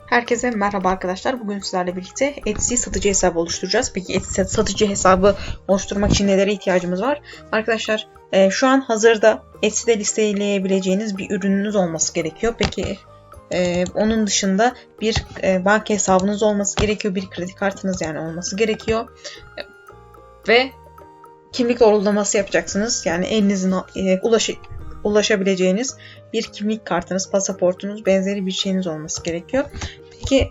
Herkese merhaba arkadaşlar. Bugün sizlerle birlikte Etsy satıcı hesabı oluşturacağız. Peki Etsy satıcı hesabı oluşturmak için nelere ihtiyacımız var? Arkadaşlar şu an hazırda Etsy'de listeleyebileceğiniz bir ürününüz olması gerekiyor. Peki onun dışında bir banka hesabınız olması gerekiyor. Bir kredi kartınız yani olması gerekiyor. Ve kimlik doğrulaması yapacaksınız. Yani elinizin ulaşabileceğiniz bir kimlik kartınız, pasaportunuz, benzeri bir şeyiniz olması gerekiyor. Peki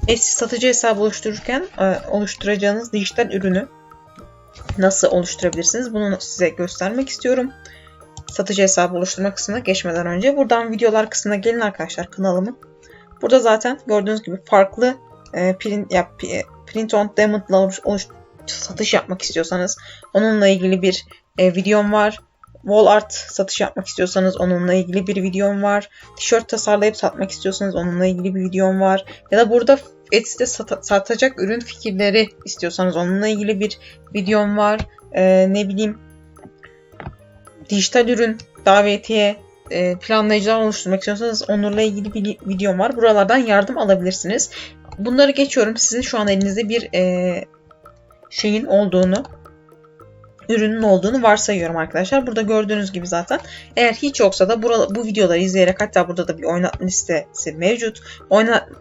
Etsy satıcı hesabı oluştururken oluşturacağınız dijital ürünü nasıl oluşturabilirsiniz? Bunu size göstermek istiyorum. Satıcı hesabı oluşturma kısmına geçmeden önce buradan videolar kısmına gelin arkadaşlar, kanalımın. Burada zaten gördüğünüz gibi farklı print on demand'la satış yapmak istiyorsanız onunla ilgili bir videom var. Wall art satış yapmak istiyorsanız onunla ilgili bir videom var. Tişört tasarlayıp satmak istiyorsanız onunla ilgili bir videom var. Ya da burada Etsy'de satacak ürün fikirleri istiyorsanız onunla ilgili bir videom var. Ne bileyim, dijital ürün, davetiye, planlayıcılar oluşturmak istiyorsanız onlarla ilgili bir videom var. Buralardan yardım alabilirsiniz. Bunları geçiyorum. Sizin şu an elinizde bir ürünün olduğunu varsayıyorum arkadaşlar. Burada gördüğünüz gibi zaten eğer hiç yoksa da bu videoları izleyerek, hatta burada da bir oynatma listesi mevcut.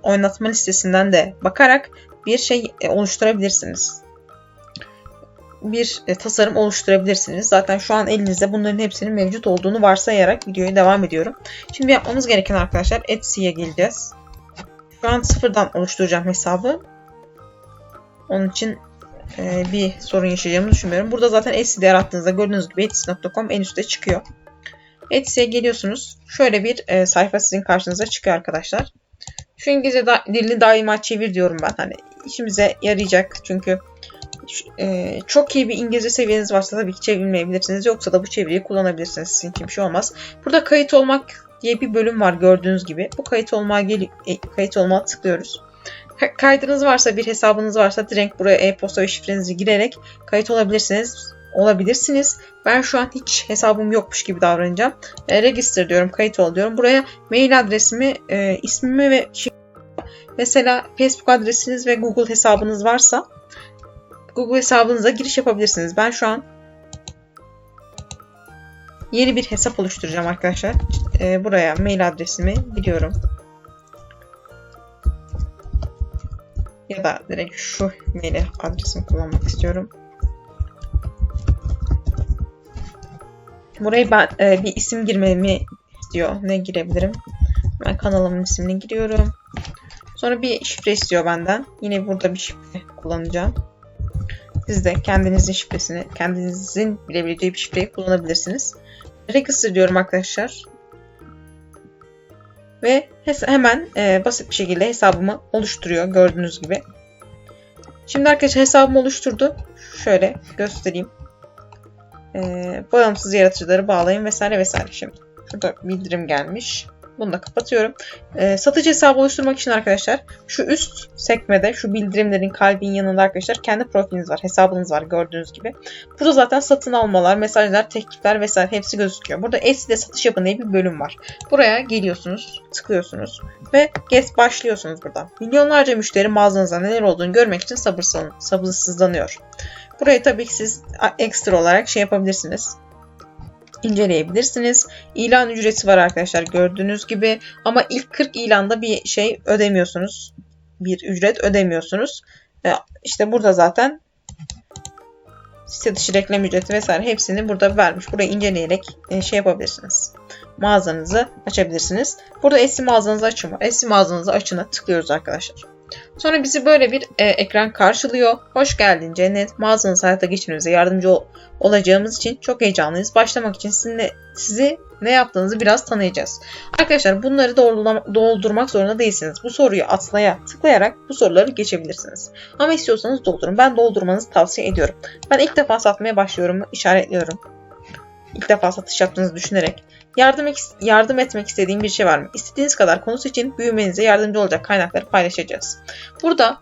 Oynatma listesinden de bakarak bir şey oluşturabilirsiniz. Bir tasarım oluşturabilirsiniz. Zaten şu an elinizde bunların hepsinin mevcut olduğunu varsayarak videoya devam ediyorum. Şimdi yapmamız gereken arkadaşlar, Etsy'ye geleceğiz. Şu an sıfırdan oluşturacağım hesabı. Onun için bir sorun yaşayacağımı düşünmüyorum. Burada zaten Etsy'de yarattığınızda gördüğünüz gibi etsy.com en üstte çıkıyor. Etsy'ye geliyorsunuz. Şöyle bir sayfa sizin karşınıza çıkıyor arkadaşlar. Şu İngilizce dilini daima çevir diyorum ben. Hani işimize yarayacak. Çünkü çok iyi bir İngilizce seviyeniz varsa tabii ki çevirmeyebilirsiniz. Yoksa da bu çeviriyi kullanabilirsiniz. Sizin için bir şey olmaz. Burada kayıt olmak diye bir bölüm var gördüğünüz gibi. Bu kayıt olmaya tıklıyoruz. Kaydınız varsa, bir hesabınız varsa direkt buraya e-posta ve şifrenizi girerek kayıt olabilirsiniz. Ben şu an hiç hesabım yokmuş gibi davranacağım. Register diyorum, kayıt ol diyorum. Buraya mail adresimi, ismimi ve mesela Facebook adresiniz ve Google hesabınız varsa Google hesabınıza giriş yapabilirsiniz. Ben şu an yeni bir hesap oluşturacağım arkadaşlar. Buraya mail adresimi giriyorum. Ya da direkt şu mail adresimi kullanmak istiyorum. Buraya ben bir isim girmemi istiyor. Ne girebilirim? Ben kanalımın ismini giriyorum. Sonra bir şifre istiyor benden. Yine burada bir şifre kullanacağım. Siz de kendinizin bilebileceği bir şifreyi kullanabilirsiniz. Register diyorum arkadaşlar. Ve hemen basit bir şekilde hesabımı oluşturuyor gördüğünüz gibi. Şimdi arkadaşlar hesabımı oluşturdu. Şöyle göstereyim. Bağımsız yaratıcıları bağlayın vesaire vesaire. Şimdi şurada bildirim gelmiş. Bunu da kapatıyorum. Satıcı hesabı oluşturmak için arkadaşlar şu üst sekmede, şu bildirimlerin kalbin yanında arkadaşlar kendi profiliniz var, hesabınız var gördüğünüz gibi. Burada zaten satın almalar, mesajlar, teklifler vesaire hepsi gözüküyor. Burada Etsy'de satış yapın diye bir bölüm var. Buraya geliyorsunuz, tıklıyorsunuz ve başlıyorsunuz buradan. Milyonlarca müşteri mağazanızda neler olduğunu görmek için sabırsızlanıyor. Burayı tabii ki siz ekstra olarak şey yapabilirsiniz. İnceleyebilirsiniz. İlan ücreti var arkadaşlar gördüğünüz gibi. Ama ilk 40 ilanda bir şey ödemiyorsunuz. Bir ücret ödemiyorsunuz. İşte burada zaten site dışı reklam ücreti vesaire hepsini burada vermiş. Burayı inceleyerek şey yapabilirsiniz. Mağazanızı açabilirsiniz. Burada Etsy mağazanızı açın var. Etsy mağazanızı açına tıklıyoruz arkadaşlar. Sonra bizi böyle bir ekran karşılıyor. Hoş geldin cennet. Mağazanızı hayata geçirmemize yardımcı olacağımız için çok heyecanlıyız. Başlamak için sizi ne yaptığınızı biraz tanıyacağız. Arkadaşlar bunları doldurmak zorunda değilsiniz. Bu soruyu tıklayarak bu soruları geçebilirsiniz. Ama istiyorsanız doldurun. Ben doldurmanızı tavsiye ediyorum. Ben ilk defa satmaya başlıyorum. İşaretliyorum. İlk defa satış yaptığınızı düşünerek. Yardım etmek istediğim bir şey var mı? İstediğiniz kadar konu seçin. Büyümenize yardımcı olacak kaynakları paylaşacağız. Burada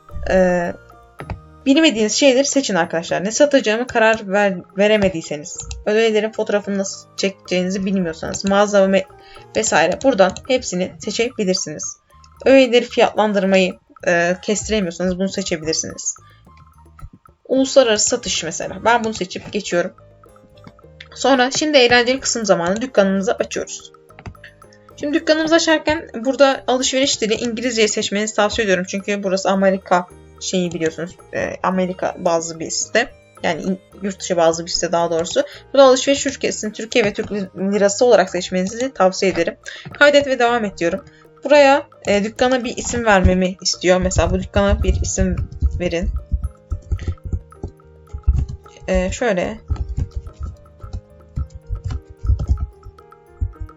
Bilmediğiniz şeyleri seçin arkadaşlar. Ne satacağımı karar veremediyseniz, öğelerin fotoğrafını nasıl çekeceğinizi bilmiyorsanız, mağaza vesaire, buradan hepsini seçebilirsiniz. Öğeleri fiyatlandırmayı kestiremiyorsanız bunu seçebilirsiniz. Uluslararası satış mesela. Ben bunu seçip geçiyorum. Sonra şimdi eğlenceli kısım zamanı, dükkanımızı açıyoruz. Şimdi dükkanımızı açarken burada alışveriş dili İngilizceyi seçmenizi tavsiye ediyorum. Çünkü burası Amerika şeyi biliyorsunuz. Amerika bazlı bir site. Yani yurt dışı bazlı bir site daha doğrusu. Burada alışveriş ülkesini Türkiye ve Türk lirası olarak seçmenizi tavsiye ederim. Kaydet ve devam et diyorum. Buraya dükkana bir isim vermemi istiyor. Mesela bu dükkana bir isim verin. Şöyle.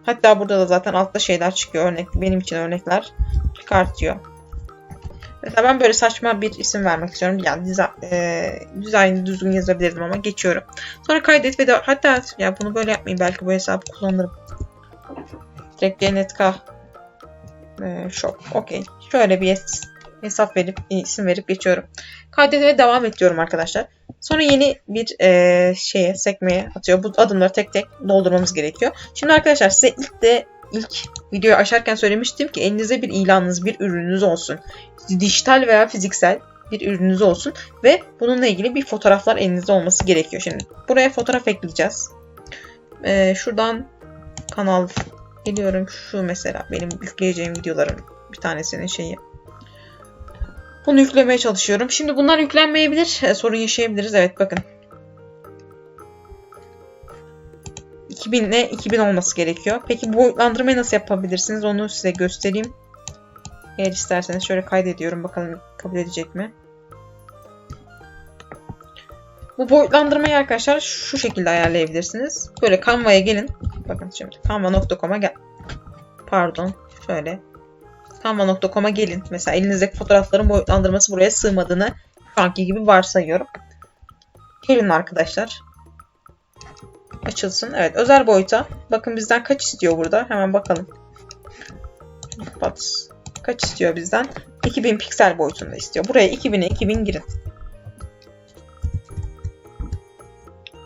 Hatta burada da zaten altta şeyler çıkıyor. Benim için örnekler çıkartıyor. Mesela ben böyle saçma bir isim vermek istiyorum. Yani dizaynı düzgün yazabilirdim ama geçiyorum. Sonra kaydet ve hatta ya bunu böyle yapmayayım. Belki bu hesabı kullanırım. Direkt DNTK Shop. Okey. Şöyle bir hesap verip isim verip geçiyorum. Kaydet ve devam et diyorum arkadaşlar. Sonra yeni bir sekmeye atıyor. Bu adımları tek tek doldurmamız gerekiyor. Şimdi arkadaşlar size ilk videoyu açarken söylemiştim ki elinizde bir ilanınız, bir ürününüz olsun. Dijital veya fiziksel bir ürününüz olsun ve bununla ilgili bir fotoğraflar elinizde olması gerekiyor. Şimdi buraya fotoğraf ekleyeceğiz. Şuradan kanal geliyorum. Şu mesela benim yükleyeceğim videolarım bir tanesinin şeyi. Bunu yüklemeye çalışıyorum. Şimdi bunlar yüklenmeyebilir. Sorun yaşayabiliriz. Evet bakın. 2000 ile 2000 olması gerekiyor. Peki bu boyutlandırmayı nasıl yapabilirsiniz? Onu size göstereyim. Eğer isterseniz şöyle kaydediyorum. Bakalım kabul edecek mi? Bu boyutlandırmayı arkadaşlar şu şekilde ayarlayabilirsiniz. Böyle Canva'ya gelin. Bakın şimdi canva.com'a gel. Pardon. Şöyle. Canva.com'a gelin. Mesela elinizdeki fotoğrafların boyutlandırması buraya sığmadığını şu anki gibi varsayıyorum. Gelin arkadaşlar. Açılsın. Evet, özel boyuta. Bakın bizden kaç istiyor burada? Hemen bakalım. Kaç istiyor bizden? 2000 piksel boyutunda istiyor. Buraya 2000'e 2000 girin.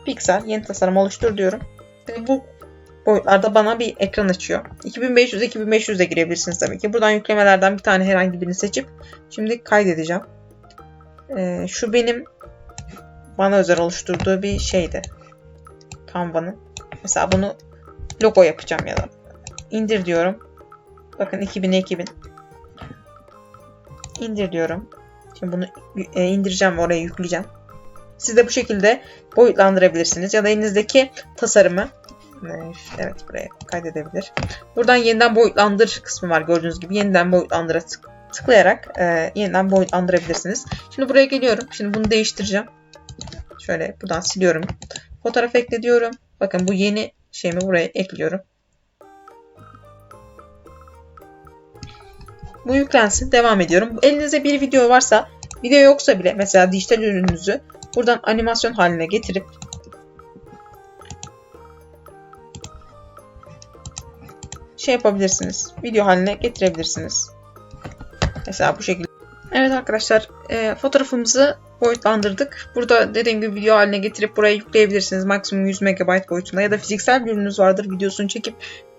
Piksel yeni tasarım oluştur diyorum. Bu boyutlarda bana bir ekran açıyor. 2500'e 2500'e girebilirsiniz tabii ki. Buradan yüklemelerden bir tane herhangi birini seçip şimdi kaydedeceğim. Şu benim bana özel oluşturduğu bir şeydi. Canva'nın. Mesela bunu logo yapacağım ya da indir diyorum. Bakın 2000'e 2000. İndir diyorum. Şimdi bunu indireceğim ve oraya yükleyeceğim. Siz de bu şekilde boyutlandırabilirsiniz. Ya da elinizdeki tasarımı evet buraya kaydedebilir. Buradan yeniden boyutlandır kısmı var gördüğünüz gibi. Yeniden boyutlandıra tıklayarak yeniden boyutlandırabilirsiniz. Şimdi buraya geliyorum. Şimdi bunu değiştireceğim. Şöyle buradan siliyorum. Fotoğraf ekle diyorum. Bakın bu yeni şeyimi buraya ekliyorum. Bu yüklensin. Devam ediyorum. Elinizde bir video varsa, video yoksa bile mesela dijital ürününüzü buradan animasyon haline getirip şey yapabilirsiniz. Video haline getirebilirsiniz. Mesela bu şekilde. Evet arkadaşlar, fotoğrafımızı boyutlandırdık. Burada dediğim gibi video haline getirip buraya yükleyebilirsiniz. Maksimum 100 MB boyutunda ya da fiziksel bir ürününüz vardır. Videosunu çekip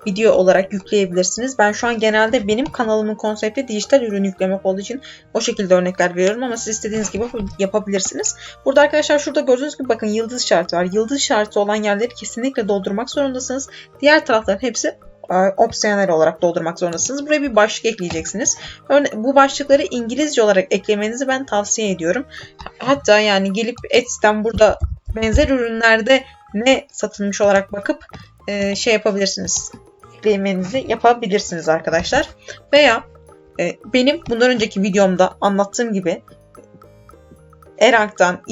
video olarak yükleyebilirsiniz. Ben şu an genelde benim kanalımın konsepti dijital ürün yüklemek olduğu için o şekilde örnekler veriyorum ama siz istediğiniz gibi yapabilirsiniz. Burada arkadaşlar şurada gördüğünüz gibi bakın yıldız işareti var. Yıldız işareti olan yerleri kesinlikle doldurmak zorundasınız. Diğer tarafların hepsi opsiyonel olarak doldurmak zorundasınız. Buraya bir başlık ekleyeceksiniz. Bu başlıkları İngilizce olarak eklemenizi ben tavsiye ediyorum. Hatta yani gelip Etsy'den burada benzer ürünlerde ne satılmış olarak bakıp şey yapabilirsiniz. Eklemenizi yapabilirsiniz arkadaşlar. Veya benim bundan önceki videomda anlattığım gibi Erank'tan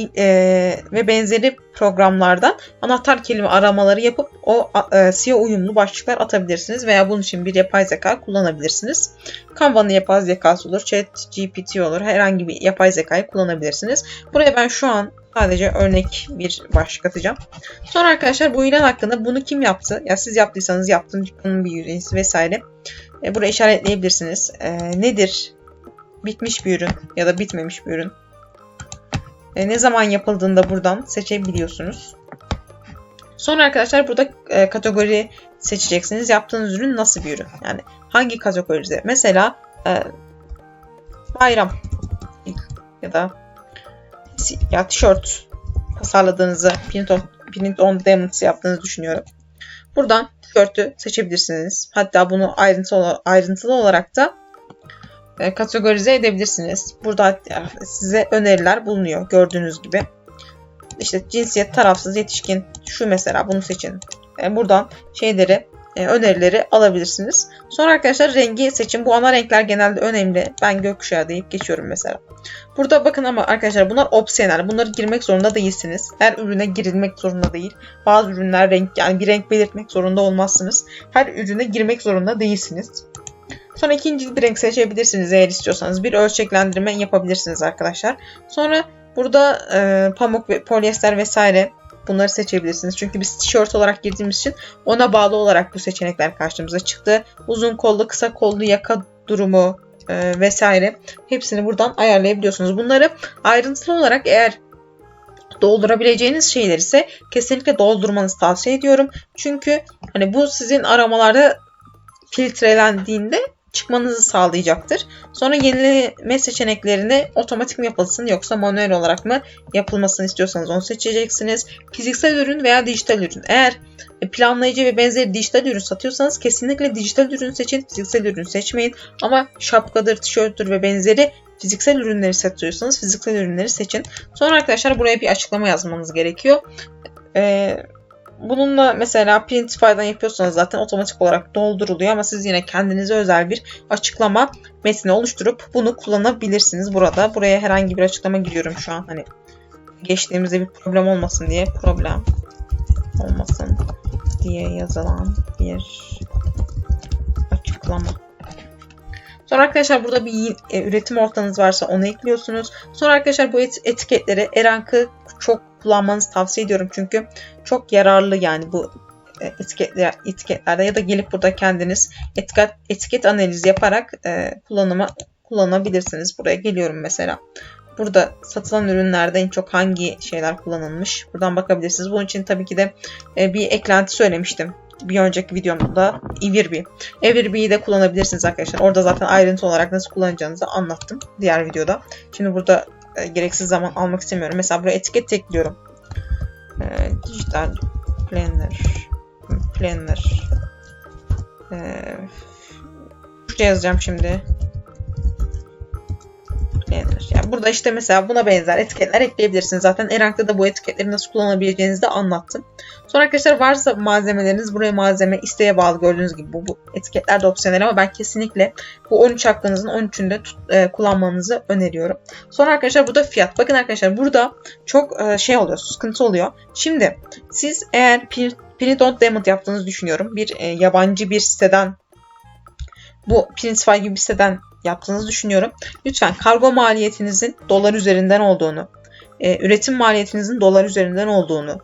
ve benzeri programlardan anahtar kelime aramaları yapıp o SEO uyumlu başlıklar atabilirsiniz veya bunun için bir yapay zeka kullanabilirsiniz. Canva'nın yapay zekası olur, ChatGPT olur, herhangi bir yapay zekayı kullanabilirsiniz. Buraya ben şu an sadece örnek bir başlık atacağım. Sonra arkadaşlar bu ilan hakkında bunu kim yaptı? Ya siz yaptıysanız yaptığım dükkanın bir üyesi vesaire. Buraya işaretleyebilirsiniz. Nedir? Bitmiş bir ürün ya da bitmemiş bir ürün. ne zaman yapıldığını da buradan seçebiliyorsunuz. Sonra arkadaşlar burada kategori seçeceksiniz. Yaptığınız ürün nasıl bir ürün? Yani hangi kategoride? Mesela bayram ya tişört tasarladığınızı, print on demand yaptığınızı düşünüyorum. Buradan tişörtü seçebilirsiniz. Hatta bunu ayrıntılı olarak da kategorize edebilirsiniz. Burada size öneriler bulunuyor gördüğünüz gibi. İşte cinsiyet, tarafsız, yetişkin, şu mesela bunu seçin. Buradan önerileri alabilirsiniz. Sonra arkadaşlar rengi seçin. Bu ana renkler genelde önemli. Ben gökkuşağı deyip geçiyorum mesela. Burada bakın ama arkadaşlar bunlar opsiyonel. Bunları girmek zorunda değilsiniz. Her ürüne girilmek zorunda değil. Bazı ürünler bir renk belirtmek zorunda olmazsınız. Her ürüne girmek zorunda değilsiniz. Sonra ikinci bir renk seçebilirsiniz eğer istiyorsanız. Bir ölçeklendirme yapabilirsiniz arkadaşlar. Sonra burada pamuk ve polyester vesaire bunları seçebilirsiniz. Çünkü biz tişört olarak girdiğimiz için ona bağlı olarak bu seçenekler karşımıza çıktı. Uzun kollu, kısa kollu yaka durumu vesaire hepsini buradan ayarlayabiliyorsunuz. Bunları ayrıntılı olarak eğer doldurabileceğiniz şeyler ise kesinlikle doldurmanızı tavsiye ediyorum. Çünkü hani bu sizin aramalarda filtrelendiğinde çıkmanızı sağlayacaktır. Sonra yenileme seçeneklerini otomatik mi yapılsın yoksa manuel olarak mı yapılmasını istiyorsanız onu seçeceksiniz. Fiziksel ürün veya dijital ürün. Eğer planlayıcı ve benzeri dijital ürün satıyorsanız kesinlikle dijital ürün seçin. Fiziksel ürün seçmeyin. Ama şapkadır, tişörttür ve benzeri fiziksel ürünleri satıyorsanız fiziksel ürünleri seçin. Sonra arkadaşlar buraya bir açıklama yazmanız gerekiyor. Bununla mesela Printify'dan yapıyorsanız zaten otomatik olarak dolduruluyor ama siz yine kendinize özel bir açıklama metni oluşturup bunu kullanabilirsiniz burada. Buraya herhangi bir açıklama giriyorum şu an. Hani geçtiğimizde bir problem olmasın diye yazılan bir açıklama. Sonra arkadaşlar burada bir üretim ortamınız varsa onu ekliyorsunuz. Sonra arkadaşlar bu etiketleri Erank'ı çok kullanmanızı tavsiye ediyorum. Çünkü çok yararlı yani bu etiketlerde ya da gelip burada kendiniz etiket analizi yaparak kullanabilirsiniz. Buraya geliyorum mesela. Burada satılan ürünlerde en çok hangi şeyler kullanılmış? Buradan bakabilirsiniz. Bunun için tabii ki de bir eklenti söylemiştim. Bir önceki videomda Everbee'yi de kullanabilirsiniz arkadaşlar. Orada zaten ayrıntı olarak nasıl kullanacağınızı anlattım diğer videoda. Şimdi burada gereksiz zaman almak istemiyorum. Mesela buraya etiket ekliyorum. Dijital planner. Şuraya yazacağım şimdi. Yani burada işte mesela buna benzer etiketler ekleyebilirsiniz. Zaten Erank'ta da bu etiketleri nasıl kullanabileceğinizi de anlattım. Sonra arkadaşlar varsa malzemeleriniz buraya malzeme isteğe bağlı gördüğünüz gibi bu etiketler de opsiyonel ama ben kesinlikle bu 13 hakkınızın 13'ünde kullanmanızı öneriyorum. Sonra arkadaşlar burada fiyat. Bakın arkadaşlar burada çok sıkıntı oluyor. Şimdi siz eğer print on demand yaptığınızı düşünüyorum. Bir yabancı bir siteden bu Printify gibi bir siteden yaptığınızı düşünüyorum. Lütfen kargo maliyetinizin dolar üzerinden olduğunu, üretim maliyetinizin dolar üzerinden olduğunu,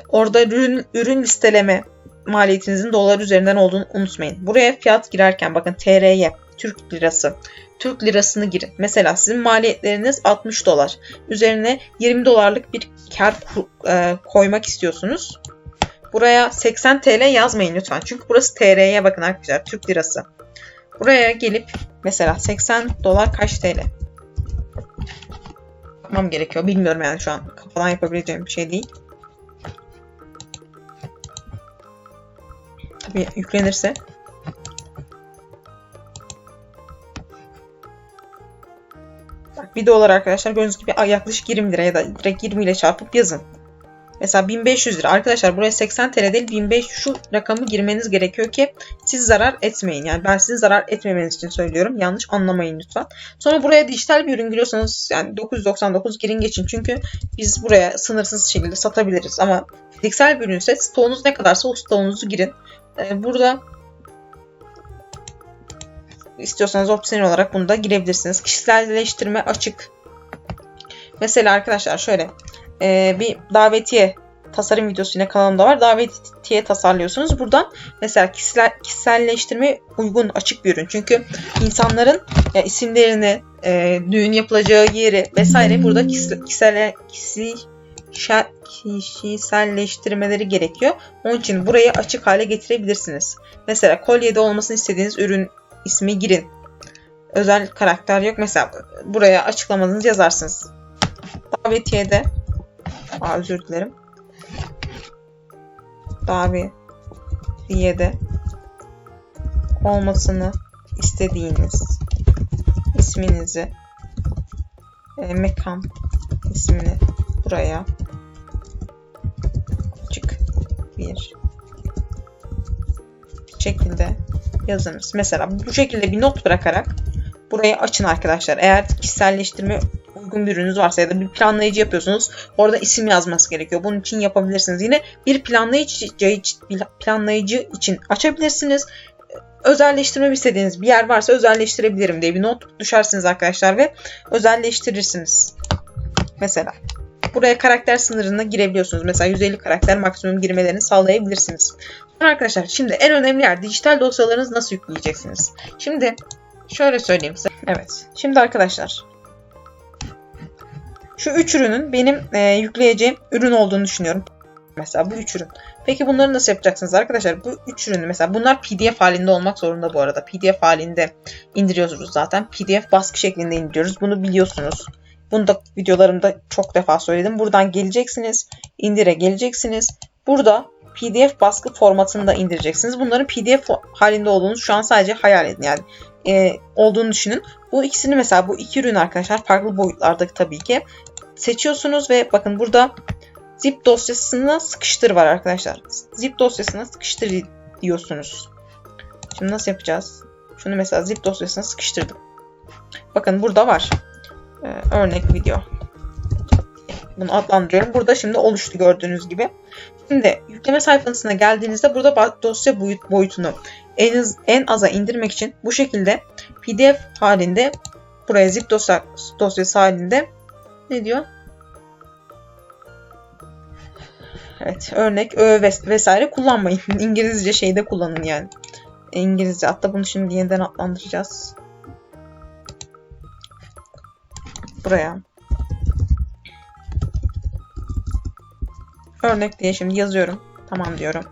orada ürün listeleme maliyetinizin dolar üzerinden olduğunu unutmayın. Buraya fiyat girerken bakın TR'ye, Türk lirasını girin. Mesela sizin maliyetleriniz 60 dolar. Üzerine 20 dolarlık bir kar koymak istiyorsunuz. Buraya 80 TL yazmayın lütfen. Çünkü burası TR'ye bakın arkadaşlar, Türk lirası. Buraya gelip mesela 80 dolar kaç TL? Bakmam gerekiyor. Bilmiyorum yani şu an. Kafadan yapabileceğim bir şey değil. Tabii yüklenirse. Bak, 1 dolar arkadaşlar gördüğünüz gibi yaklaşık 20 lira ya da direkt 20 ile çarpıp yazın. Mesela 1500 lira. Arkadaşlar buraya 80 TL değil 1500 şu rakamı girmeniz gerekiyor ki siz zarar etmeyin. Yani ben sizin zarar etmemeniz için söylüyorum. Yanlış anlamayın lütfen. Sonra buraya dijital bir ürün giriyorsanız yani 999 girin geçin. Çünkü biz buraya sınırsız şekilde satabiliriz. Ama fiziksel bir ürünse stoğunuz ne kadarsa o stoğunuzu girin. Burada istiyorsanız opsiyon olarak bunu da girebilirsiniz. Kişiselleştirme açık. Mesela arkadaşlar şöyle bir davetiye tasarım videosu yine kanalımda var. Davetiye tasarlıyorsunuz. Buradan mesela kişiselleştirme uygun açık bir ürün. Çünkü insanların yani isimlerini, düğün yapılacağı yeri vesaire burada kişiselleştirmeleri gerekiyor. Onun için burayı açık hale getirebilirsiniz. Mesela kolyede olmasını istediğiniz ürün ismi girin. Özel karakter yok. Mesela buraya açıklamanızı yazarsınız. Davetiyede özür dilerim. Davetiyede olmasını istediğiniz isminizi, mekan ismini buraya açık bir şekilde yazınız. Mesela bu şekilde bir not bırakarak burayı açın arkadaşlar. Eğer kişiselleştirme uygun bir ürününüz varsa ya da bir planlayıcı yapıyorsunuz, orada isim yazması gerekiyor. Bunun için yapabilirsiniz. Yine bir planlayıcı için açabilirsiniz. Özelleştirme istediğiniz bir yer varsa özelleştirebilirim diye bir not düşersiniz arkadaşlar ve özelleştirirsiniz. Mesela buraya karakter sınırına girebiliyorsunuz. Mesela 150 karakter maksimum girmelerini sağlayabilirsiniz. Sonra arkadaşlar şimdi en önemli yer dijital dosyalarınızı nasıl yükleyeceksiniz? Şimdi şöyle söyleyeyim size. Evet. Şimdi arkadaşlar şu 3 ürünün benim yükleyeceğim ürün olduğunu düşünüyorum. Mesela bu 3 ürün. Peki bunları nasıl yapacaksınız arkadaşlar? Bu 3 ürünü mesela bunlar PDF halinde olmak zorunda bu arada. PDF halinde indiriyoruz zaten. PDF baskı şeklinde indiriyoruz. Bunu biliyorsunuz. Bunu da videolarımda çok defa söyledim. Buradan geleceksiniz. İndire geleceksiniz. Burada PDF baskı formatında indireceksiniz. Bunların PDF halinde olduğunu şu an sadece hayal edin. Yani olduğunu düşünün. Bu ikisini mesela bu 2 ürün arkadaşlar farklı boyutlarda tabii ki seçiyorsunuz ve bakın burada zip dosyasına sıkıştır var arkadaşlar. Zip dosyasına sıkıştır diyorsunuz. Şimdi nasıl yapacağız? Şunu mesela zip dosyasına sıkıştırdım. Bakın burada var. Örnek video. Bunu adlandırıyorum. Burada şimdi oluştu gördüğünüz gibi. Şimdi yükleme sayfasına geldiğinizde burada dosya boyutunu en aza indirmek için bu şekilde PDF halinde buraya zip dosyası halinde ne diyor? Evet, örnek vesaire kullanmayın. İngilizce şeyde kullanın yani. İngilizce. Hatta bunu şimdi yeniden adlandıracağız. Buraya. Örnek diye şimdi yazıyorum. Tamam diyorum.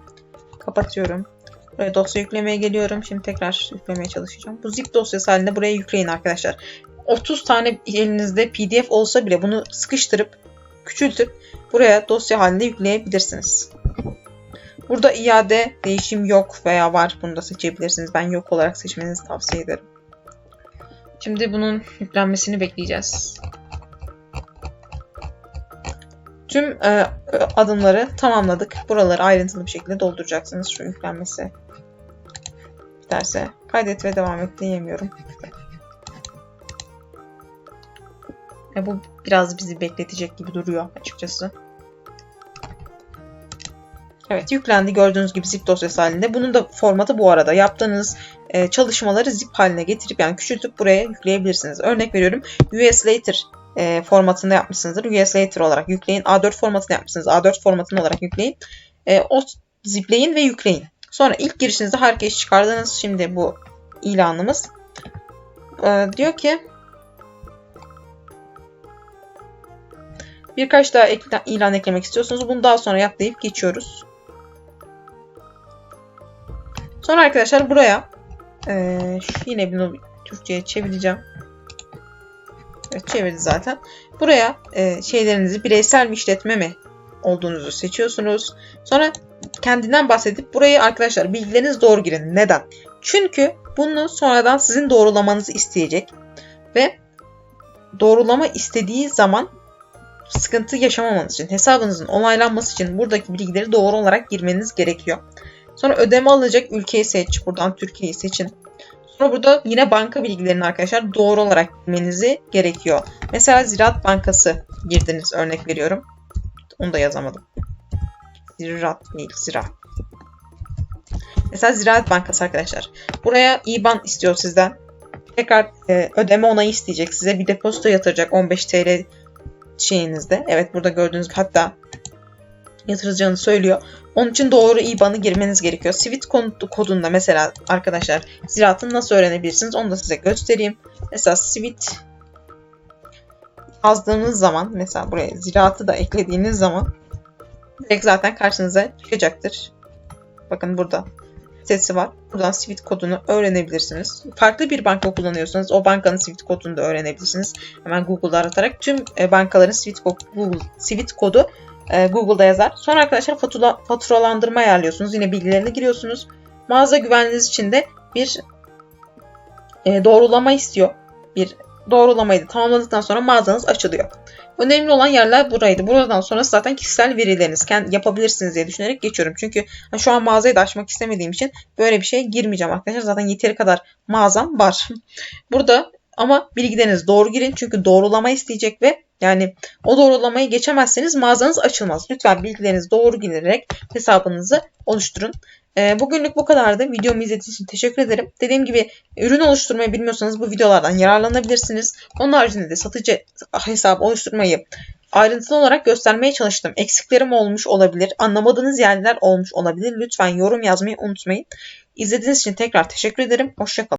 Kapatıyorum. Buraya dosya yüklemeye geliyorum. Şimdi tekrar yüklemeye çalışacağım. Bu zip dosyası halinde buraya yükleyin arkadaşlar. 30 tane elinizde PDF olsa bile bunu sıkıştırıp küçültüp buraya dosya halinde yükleyebilirsiniz. Burada iade, değişim yok veya var. Bunu da seçebilirsiniz. Ben yok olarak seçmenizi tavsiye ederim. Şimdi bunun yüklenmesini bekleyeceğiz. Tüm adımları tamamladık. Buraları ayrıntılı bir şekilde dolduracaksınız. Şu yüklenmesi biterse. Kaydet ve devam et diyemiyorum. Bu biraz bizi bekletecek gibi duruyor açıkçası. Evet, yüklendi gördüğünüz gibi zip dosyası halinde. Bunun da formatı bu arada. Yaptığınız çalışmaları zip haline getirip yani küçültüp buraya yükleyebilirsiniz. Örnek veriyorum. US Later formatında yapmışsınızdır. US Later olarak yükleyin. A4 formatında yapmışsınız. A4 formatında olarak yükleyin. O zipleyin ve yükleyin. Sonra ilk girişinizde herkes çıkardınız. Şimdi bu ilanımız. Diyor ki birkaç daha ilan eklemek istiyorsunuz. Bunu daha sonra yap deyip geçiyoruz. Sonra arkadaşlar buraya yine bunu Türkçe'ye çevireceğim. Evet, çevirdi zaten. Buraya şeylerinizi bireysel mi işletme mi olduğunuzu seçiyorsunuz. Sonra kendinden bahsedip burayı arkadaşlar bilgileriniz doğru girin. Neden? Çünkü bunu sonradan sizin doğrulamanızı isteyecek. Ve doğrulama istediği zaman sıkıntı yaşamamanız için, hesabınızın onaylanması için buradaki bilgileri doğru olarak girmeniz gerekiyor. Sonra ödeme alacak ülkeyi seç. Buradan Türkiye'yi seçin. Sonra burada yine banka bilgilerini arkadaşlar doğru olarak girmenizi gerekiyor. Mesela Ziraat Bankası girdiniz. Örnek veriyorum. Onu da yazamadım. Ziraat değil, Ziraat. Mesela Ziraat Bankası arkadaşlar. Buraya IBAN istiyor sizden. Tekrar ödeme onayı isteyecek. Size bir depozito yatıracak 15 TL şeyinizde. Evet, burada gördüğünüz gibi hatta yatıracağını söylüyor. Onun için doğru IBAN'ı girmeniz gerekiyor. Swift kodunda mesela arkadaşlar ziraatını nasıl öğrenebilirsiniz onu da size göstereyim. Mesela Swift yazdığınız zaman, mesela buraya ziraatı da eklediğiniz zaman direkt zaten karşınıza çıkacaktır. Bakın burada sitesi var. Buradan Swift kodunu öğrenebilirsiniz. Farklı bir banka kullanıyorsanız o bankanın Swift kodunu da öğrenebilirsiniz. Hemen Google'da aratarak tüm bankaların Swift kodu Google'da yazar. Sonra arkadaşlar faturalandırma ayarlıyorsunuz. Yine bilgilerini giriyorsunuz. Mağaza güvenliğiniz için de bir doğrulama istiyor. Bir doğrulamayı da tamamladıktan sonra mağazanız açılıyor. Önemli olan yerler buraydı. Buradan sonra zaten kişisel verileriniz yapabilirsiniz diye düşünerek geçiyorum. Çünkü şu an mağazayı da açmak istemediğim için böyle bir şeye girmeyeceğim arkadaşlar. Zaten yeteri kadar mağazam var. Burada ama bilgilerinizi doğru girin. Çünkü doğrulama isteyecek ve yani o doğrulamayı geçemezseniz mağazanız açılmaz. Lütfen bilgilerinizi doğru girerek hesabınızı oluşturun. Bugünlük bu kadardı. Videomu izlediğiniz için teşekkür ederim. Dediğim gibi ürün oluşturmayı bilmiyorsanız bu videolardan yararlanabilirsiniz. Onun haricinde de satıcı hesabı oluşturmayı ayrıntılı olarak göstermeye çalıştım. Eksiklerim olmuş olabilir. Anlamadığınız yerler olmuş olabilir. Lütfen yorum yazmayı unutmayın. İzlediğiniz için tekrar teşekkür ederim. Hoşça kalın.